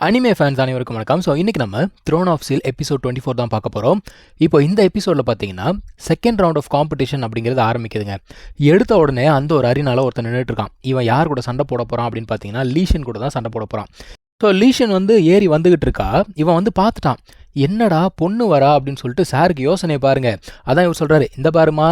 Anime fans அனைவருக்கும் வணக்கம். So இன்றைக்கி நம்ம த்ரோன் ஆஃப் சீல் எபிசோட் 24 தான் பார்க்க போகிறோம். இப்போ இந்த எபிசோடில் பார்த்தீங்கன்னா செகண்ட் ரவுண்ட் ஆஃப் காம்படிஷன் அப்படிங்கிறது ஆரம்பிக்குதுங்க. எடுத்த உடனே அந்த ஒரு அரினால ஒருத்தர் நின்றுட்டு இருக்கான். இவன் யார் கூட சண்டை போட போகிறான் அப்படின்னு பார்த்தீங்கன்னா லீஷன் கூட தான் சண்டை போட போகிறான். ஸோ லீஷன் ஏறி வந்துகிட்டு இருக்கா. இவன் பார்த்துட்டான், என்னடா பொண்ணு வரா அப்படின்னு சொல்லிட்டு சாருக்கு யோசனையை பாருங்க. அதான் இவர் சொல்கிறாரு, இந்த பாருமா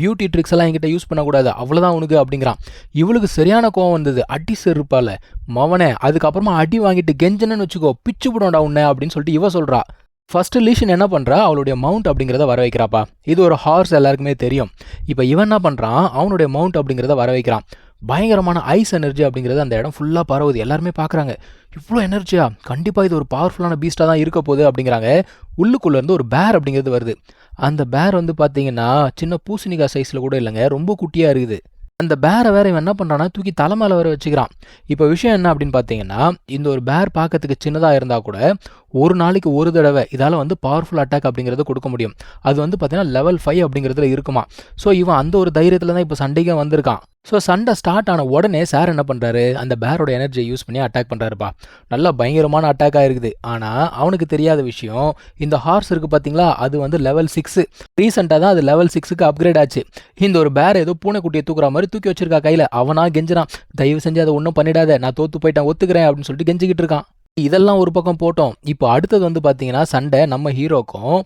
பியூட்டி ட்ரிக்ஸ் எல்லாம் என்கிட்ட யூஸ் பண்ணக்கூடாது, அவ்வளோதான் உனக்கு அப்படிங்கிறான். இவளுக்கு சரியான கோவம் வந்தது, அடி செருப்பால மவனே. அதுக்கப்புறமா அடி வாங்கிட்டு கெஞ்சனன்னு வச்சுக்கோ, பிச்சு விடோண்டா உன்னை அப்படின்னு சொல்லிட்டு இவ சொல்கிறா. ஃபர்ஸ்ட் லீஷன் என்ன பண்ணுறா, அவளுடைய மவுண்ட் அப்படிங்கிறத வர வைக்கிறாப்பா. இது ஒரு ஹார்ஸ், எல்லாருக்குமே தெரியும். இப்போ இவன் என்ன பண்ணுறான், அவனுடைய மவுண்ட் அப்படிங்கிறத வர வைக்கிறான். பயங்கரமான ஐஸ் எனர்ஜி அப்படிங்கிறது அந்த இடம் ஃபுல்லாக பரவுது. எல்லாருமே பார்க்குறாங்க, இவ்வளோ எனர்ஜியா, கண்டிப்பாக இது ஒரு பவர்ஃபுல்லான பீஸ்ட்டாக தான் இருக்க போகுது அப்படிங்கிறாங்க. உள்ளுக்குள்ளேருந்து ஒரு பேர் அப்படிங்கிறது வருது. அந்த பேர் பார்த்தீங்கன்னா சின்ன பூசணிக்காய் சைஸில் கூட இல்லைங்க, ரொம்ப குட்டியாக இருக்குது. அந்த பேரை வேற இவன் என்ன பண்ணுறான்னா தூக்கி தலை மேலே வர வச்சுக்கிறான். இப்போ விஷயம் என்ன அப்படின்னு பார்த்தீங்கன்னா, இந்த ஒரு பேர் பார்க்கறதுக்கு சின்னதாக இருந்தால் கூட ஒரு நாளைக்கு ஒரு தடவை இதால் பவர்ஃபுல் அட்டாக் அப்படிங்கிறத கொடுக்க முடியும். அது பார்த்தீங்கன்னா லெவல் 5 அப்படிங்கிறதுல இருக்குமா. ஸோ இவன் அந்த ஒரு தைரியத்தில் தான் இப்போ சண்டைக்கே வந்திருக்கான். ஸோ சண்டை ஸ்டார்ட் ஆன உடனே சார் என்ன பண்ணுறாரு, அந்த பேரோட எனர்ஜியை யூஸ் பண்ணி அட்டாக் பண்ணுறாருப்பா. நல்லா பயங்கரமான அட்டாக்காக இருக்குது. ஆனால் அவனுக்கு தெரியாத விஷயம், இந்த ஹார்ஸ் இருக்குது பார்த்தீங்களா, அது லெவல் 6. ரீசெண்டாக தான் அது லெவல் 6க்கு அப்கிரேட் ஆச்சு. இந்த ஒரு பேர் ஏதோ பூனைக்குட்டியை தூக்குற மாதிரி தூக்கி வச்சிருக்கா கையில். அவனா கெஞ்சிறான், தயவு செஞ்சு அதை ஒன்றும் பண்ணிடாத, நான் தோற்று போயிட்டேன், ஒத்துக்கிறேன் அப்படின்னு சொல்லிட்டு கெஞ்சிக்கிட்டு இருக்கான். இதெல்லாம் ஒரு பக்கம் போட்டோம். இப்போ அடுத்தது பார்த்தீங்கன்னா சண்டை நம்ம ஹீரோக்கும்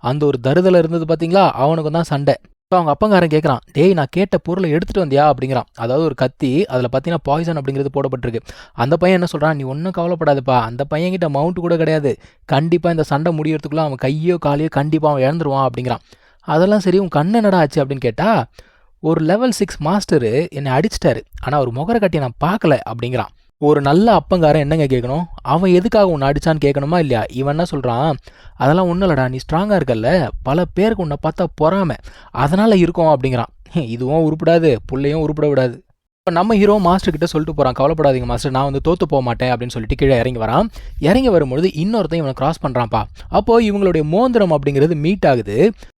அந்த ஒரு தருதலை இருந்தது பார்த்தீங்களா, அவனுக்கும் தான் சண்டை. இப்போ அவங்க அப்பங்காரன் கேட்குறான், டேய் நான் கேட்ட பொருளை எடுத்துகிட்டு வந்தியா அப்படிங்கிறான். அதாவது ஒரு கத்தி, அதில் பார்த்தீங்கன்னா பாய்சன் அப்படிங்கிறது போடப்பட்டிருக்கு. அந்த பையன் என்ன சொல்கிறான், நீ ஒன்றும் கவலைப்படாதுப்பா, அந்த பையன்கிட்ட மவுண்ட் கூட கிடையாது, கண்டிப்பாக இந்த சண்டை முடியறதுக்குள்ளே அவன் கையோ காலையோ கண்டிப்பாக அவன் இழந்துருவான் அப்படிங்கிறான். அதெல்லாம் சரி, உன் கண்ணு என்னடா ஆச்சு அப்படின்னு கேட்டால், ஒரு லெவல் 6 மாஸ்டரு என்னை அடிச்சிட்டாரு, ஆனால் ஒரு முகர கட்டியை நான் பார்க்கல அப்படிங்கிறான். ஒரு நல்ல அப்பங்காரன் என்னங்க கேட்கணும், அவன் எதுக்காக உன்னை அடித்தான்னு கேட்கணுமா இல்லையா? இவன் என்ன சொல்கிறான், அதெல்லாம் ஒன்றும் இல்லடா, நீ ஸ்ட்ராங்காக இருக்கல்ல, பல பேருக்கு உன்னை பார்த்தா பொறாம, அதனால் இருக்கும் அப்படிங்கிறான். இதுவும் உருப்படாது, புள்ளையும் உருப்பட விடாது. இப்போ நம்ம ஹீரோ மாஸ்டர் கிட்ட சொல்லிட்டு போகிறான், கவலைப்படாதீங்க மாஸ்டர், நான் தோற்று போக மாட்டேன் அப்படின்னு சொல்லிட்டு கீழே இறங்கி வரான். இறங்கி வரும்பொழுது இன்னொருத்தையும் இவனை கிராஸ் பண்ணுறான்ப்பா. அப்போது இவங்களுடைய மோந்திரம் அப்படிங்கிறது மீட் ஆகுது.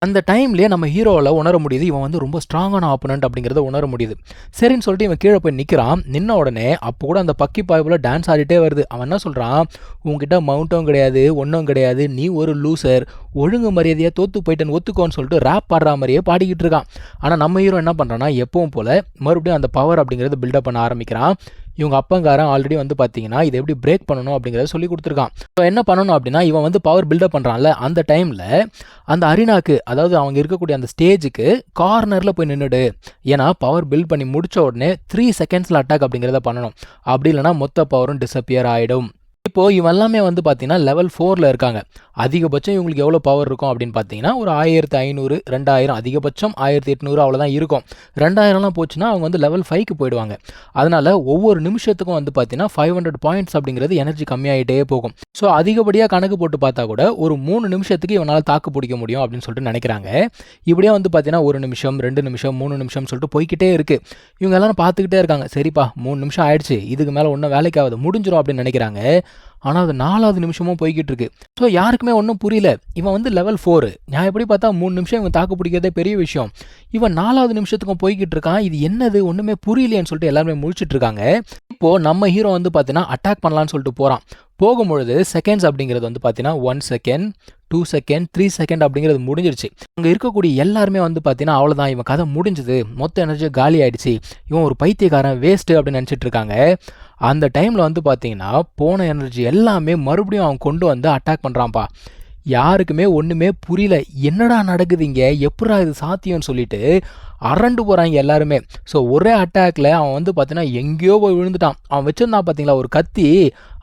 அந்த டைம்லேயே நம்ம ஹீரோவில் உணர முடியுது, இவன் ரொம்ப ஸ்ட்ராங்கான ஆப்போனன்ட் அப்படிங்கிறத உணர முடியுது. சரின்னு சொல்லிட்டு இவன் கீழே போய் நிற்கிறான். நின்ன உடனே அப்போ கூட அந்த பக்கி பாய்புல டான்ஸ் ஆடிட்டே வருது. அவன் என்ன சொல்கிறான், உங்ககிட்ட மவுண்ட்டும் கிடையாது, ஒன்றும் கிடையாது, நீ ஒரு லூசர், ஒழுங்கு மரியாதையாக தோற்று போயிட்டேன்னு ஒத்துக்கோன்னு சொல்லிட்டு ரேப் பாடுற மாதிரியே பாடிக்கிட்டு இருக்கான். ஆனால் நம்ம ஹீரோ என்ன பண்ணுறான்னா, எப்பவும் போல் மறுபடியும் அந்த பவர் அப்படிங்கிறது பில்டப் பண்ண ஆரம்பிக்கிறான். இவங்க அப்பங்காரன் ஆல்ரெடி பார்த்தீங்கன்னா இதை எப்படி பிரேக் பண்ணணும் அப்படிங்கிறத சொல்லி கொடுத்துருக்கான். ஸோ என்ன பண்ணணும் அப்படின்னா, இவன் பவர் பில்டப் பண்ணுறான்ல, அந்த டைமில் அந்த அரினாக்கு, அதாவது அவங்க இருக்கக்கூடிய அந்த ஸ்டேஜுக்கு கார்னரில் போய் நின்றுடு. ஏன்னா பவர் பில்ட் பண்ணி முடித்த உடனே 3 செகண்ட்ஸில் அட்டாக் அப்படிங்கிறத பண்ணணும். அப்படி இல்லைனா மொத்த பவரும் டிஸப்பியர் ஆகிடும். இப்போது இவன் எல்லாமே பார்த்தீங்கன்னா லெவல் 4ல் இருக்காங்க. அதிகபட்சம் இவங்களுக்கு எவ்வளோ பவர் இருக்கும் அப்படின்னு பார்த்தீங்கன்னா ஒரு 1500, 2000, அதிகபட்சம் 1800 அவ்வளோதான் இருக்கும். 2000லாம் போச்சுன்னா அவங்க லெவல் 5க்கு போயிடுவாங்க. அதனால் ஒவ்வொரு நிமிஷத்துக்கும் பார்த்தீங்கன்னா 500 பாயிண்ட்ஸ் அப்படிங்கிறது எனர்ஜி கம்மியாகிட்டே போகும். ஸோ அதிகப்படியாக கணக்கு போட்டு பார்த்தா கூட ஒரு 3 நிமிஷத்துக்கு இவனால் தாக்கு பிடிக்க முடியும் அப்படின்னு சொல்லிட்டு நினைக்கிறாங்க. இப்படியே பார்த்தீங்கன்னா 1 நிமிஷம், 2 நிமிஷம், 3 நிமிஷம் சொல்லிட்டு போய்கிட்டே இருக்குது. இவங்க எல்லாரும் பார்த்துக்கிட்டே இருக்காங்க. சரிப்பா 3 நிமிஷம் ஆயிடுச்சு, இதுக்கு மேலே ஒன்றும் வேலைக்காவது, முடிஞ்சிடும் அப்படின்னு நினைக்கிறாங்க. ஆனால் அது 4வது நிமிஷமும் போய்கிட்டு இருக்கு. ஸோ யாருக்குமே ஒன்றும் புரியல. இவன் லெவல் 4, நான் எப்படி பார்த்தா 3 நிமிஷம் இவன் தாக்கு பிடிக்கிறதே பெரிய விஷயம். இவன் 4வது நிமிஷத்துக்கும் போய்கிட்டு இருக்கான். இது என்னது, ஒன்றுமே புரியலையேன்னு சொல்லிட்டு எல்லாருமே முழிச்சிட்டு இருக்காங்க. இப்போது நம்ம ஹீரோ பார்த்தீங்கன்னா அட்டாக் பண்ணலான்னு சொல்லிட்டு போகிறான். போகும்பொழுது செகண்ட்ஸ் அப்படிங்கிறது பார்த்தீங்கன்னா 1 செகண்ட், 2 செகண்ட், 3 செகண்ட் அப்படிங்கிறது முடிஞ்சிருச்சு. அங்கே இருக்கக்கூடிய எல்லாருமே பார்த்தீங்கன்னா அவ்வளோதான், இவன் கதை முடிஞ்சுது, மொத்த எனர்ஜி காலி ஆயிடுச்சு, இவன் ஒரு பைத்தியக்காரன், வேஸ்ட்டு அப்படின்னு நினச்சிட்டு இருக்காங்க. அந்த டைமில் பார்த்தீங்கன்னா போன எனர்ஜி எல்லாமே மறுபடியும் அவன் கொண்டு அட்டாக் பண்ணுறான்ப்பா. யாருக்குமே ஒன்றுமே புரியல, என்னடா நடக்குது இங்கே, எப்படா இது சாத்தியம்னு சொல்லிட்டு அரண்டு போகிறாங்க எல்லாருமே. ஸோ ஒரே அட்டாக்ல அவன் பார்த்தீங்கன்னா எங்கேயோ போய் விழுந்துட்டான். அவன் வச்சுருந்தான் பார்த்தீங்களா ஒரு கத்தி,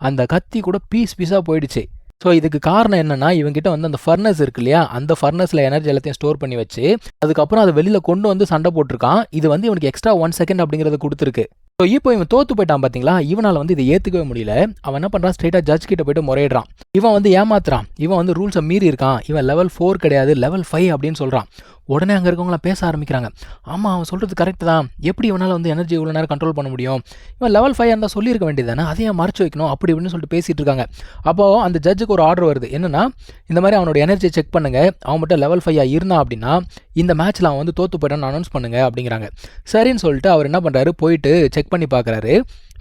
அந்த கத்தி கூட பீஸாக போயிடுச்சு. ஸோ இதுக்கு காரணம் என்னென்னா, இவங்ககிட்ட அந்த ஃபர்னஸ் இருக்கு இல்லையா, அந்த ஃபர்னஸில் எனர்ஜி எல்லாத்தையும் ஸ்டோர் பண்ணி வச்சு அதுக்கப்புறம் அதை வெளியில் கொண்டு சண்டை போட்டிருக்கான். இது இவனுக்கு எக்ஸ்ட்ரா 1 செகண்ட் அப்படிங்கிறத கொடுத்துருக்கு. ஸோ இப்போ இவன் தோற்று போயிட்டான் பார்த்தீங்களா, இவனால் இதை ஏற்றுக்கவே முடியல. அவன் என்ன பண்ணுறான், ஸ்ட்ரெயிட்டாக ஜட்ஜ் கிட்ட போயிட்டு முறையிடுறான். இவன் ஏமாத்துறான், இவன் ரூல்ஸை மீறி இருக்கான், இவன் லெவல் 4 கிடையாது, லெவல் 5 அப்படின்னு சொல்கிறான். உடனே அங்கே இருக்கவங்களாம் பேச ஆரம்பிக்கிறாங்க. ஆமாம், அவன் சொல்கிறது கரெக்ட் தான், எப்படி இவனால் எனர்ஜி இவ்வளோ நேரம் கண்ட்ரோல் பண்ண முடியும், இவன் லெவல் 5 இருந்தால் சொல்லியிருக்க வேண்டியது தானே, அதையும் மறைச்சு வைக்கணும் அப்படி இப்படின்னு சொல்லிட்டு பேசிகிட்டு இருக்காங்க. அப்போது அந்த ஜட்ஜுக்கு ஒரு ஆர்டர் வருது, என்னென்னா இந்த மாதிரி அவனோட எனர்ஜியை செக் பண்ணுங்கள், அவன் மட்டும் லெவல் 5 இருந்தான் அப்படின்னா இந்த மேட்ச்சில் அவன் தோற்று போயிட்டான்னு அனௌன்ஸ் பண்ணுங்க அப்படிங்கிறாங்க. சரின்னு சொல்லிட்டு அவர் என்ன பண்ணுறாரு, போயிட்டு செக் பண்ணி பார்க்குறாரு.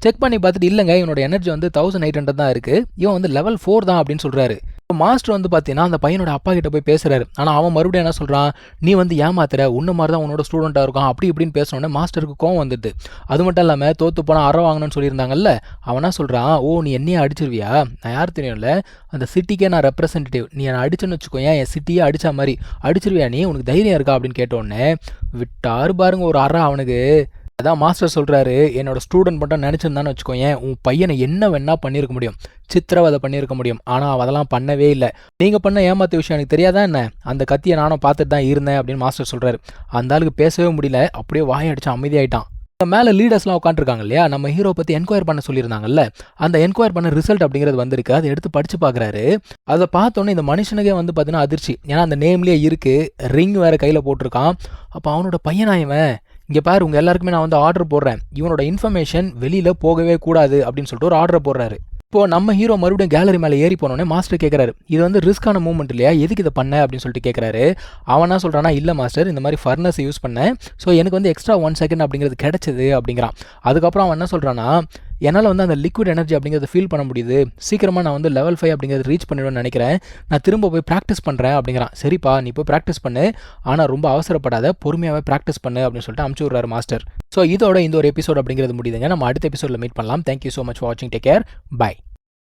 செக் பண்ணி பார்த்துட்டு இல்லைங்க இவனோட எனர்ஜி வந்து 1800 தான் இருக்குது, இவன் வந்து லெவல் 4 தான் அப்படின்னு சொல்கிறாரு. மாஸ்டர் வந்து பார்த்தீங்கன்னா அந்த பையனோட அப்பா கிட்ட போய் பேசுறாரு. ஆனால் அவன் மறுபடியும் என்ன சொல்கிறான், நீ வந்து ஏமாத்துற, உன்ன மாதிரி தான் உன்னோட ஸ்டூடெண்ட்டாக இருக்கான் அப்படி இப்படின்னு பேசினோடனே மாஸ்டருக்கு கோவம் வந்துடுது. அது மட்டும் இல்லாமல் தோற்று போனால் அற வாங்கணும்னு சொல்லியிருந்தாங்கல்ல, அவனா சொல்கிறான், ஓ நீ என்னையே அடிச்சிருவியா, நான் யார் தெரியும்ல, அந்த சிட்டிக்கே நான் ரெப்ரசன்டேட்டிவ், நீ என்னை அடிச்சுன்னு வச்சுக்கோயேன், என் சிட்டியே அடித்த மாதிரி அடிச்சிருவியா, நீ உனக்கு தைரியம் இருக்கா அப்படின்னு கேட்டோடனே விட்டாரு பாருங்க ஒரு அற அவனுக்கு. அதான் மாஸ்டர் சொல்கிறாரு, என்னோட ஸ்டூடெண்ட் மட்டும் நினச்சிருந்தான்னு வச்சுக்கோயேன், உன் பையனை என்ன வேணா பண்ணியிருக்க முடியும், சித்திரவதை பண்ணியிருக்க முடியும், ஆனால் அதெல்லாம் பண்ணவே இல்லை. நீங்கள் பண்ண ஏமாத்த விஷயம் எனக்கு தெரியாதா என்ன, அந்த கத்தியை நானும் பார்த்துட்டு தான் இருந்தேன் அப்படின்னு மாஸ்டர் சொல்கிறாரு. அந்த ஆளுக்கு பேசவே முடியல, அப்படியே வாயடிச்சு அமைதியாயிட்டான். மேலே லீடர்ஸ்லாம் உட்காந்துருக்காங்க இல்லையா, நம்ம ஹீரோ பற்றி என்கொயர் பண்ண சொல்லியிருந்தாங்கல்ல, அந்த என்கொயர் பண்ண ரிசல்ட் அப்படிங்கிறது வந்திருக்கு. அதை எடுத்து படித்து பார்க்குறாரு. அதை பார்த்தோன்னே இந்த மனுஷனுக்கே வந்து பார்த்தீங்கன்னா அதிர்ச்சி. ஏன்னா அந்த நேம்லேயே இருக்குது, ரிங் வேறு கையில் போட்டிருக்கான். அப்போ அவனோட பையனா இவன், இங்கே பாரு உங்கள் எல்லாருக்குமே நான் வந்து ஆர்டர் போடுறேன், இவனோட இன்ஃபர்மேஷன் வெளியில் போகவே கூடாது அப்படின்னு சொல்லிட்டு ஒரு ஆர்டர் போடுறாரு. இப்போது நம்ம ஹீரோ மறுபடியும் கேலரி மேலே ஏறி போனோடனே மாஸ்டர் கேட்குறாரு, இது வந்து ரிஸ்க்கான மூவ்மெண்ட் இல்லையா, எதுக்கு இதை பண்ண அப்படின்னு சொல்லிட்டு கேட்குறாரு. அவனா சொல்கிறானா, இல்லை மாஸ்டர் இந்த மாதிரி ஃபர்னஸ் யூஸ் பண்ணேன், ஸோ எனக்கு வந்து எக்ஸ்ட்ரா 1 செகண்ட் அப்படிங்கிறது கிடச்சிது அப்படிங்கிறான். அதுக்கப்புறம் அவன் என்ன சொல்கிறான்னா, என்னால் வந்து அந்த லிக்விட் எனர்ஜி அப்படிங்கிறத ஃபீல் பண்ண முடியுது, சீக்கிரமாக நான் வந்து லெவல் 5 அப்படிங்கிறது ரீச் பண்ணிடுவேன்னு நினைக்கிறேன், நான் திரும்ப போய் ப்ராக்டிஸ் பண்ணுறேன் அப்படிங்கிறான். சரிப்பா நீ போய் ப்ராக்டிஸ் பண்ணு, ஆனால் ரொம்ப அவசரப்படாத, பொறுமையாகவே ப்ராக்டிஸ் பண்ணு அப்படின்னு சொல்லிட்டு அமுச்சு விட்றாரு மாஸ்டர். ஸோ இதோட இந்த ஒரு எபிசோட் அப்படிங்கிறது முடியுதுங்க. நம்ம அடுத்த எபிசோடில் மீட் பண்ணலாம். தேங்க்யூ ஸோ மச் ஃபார் வாட்சிங். Take care. பை.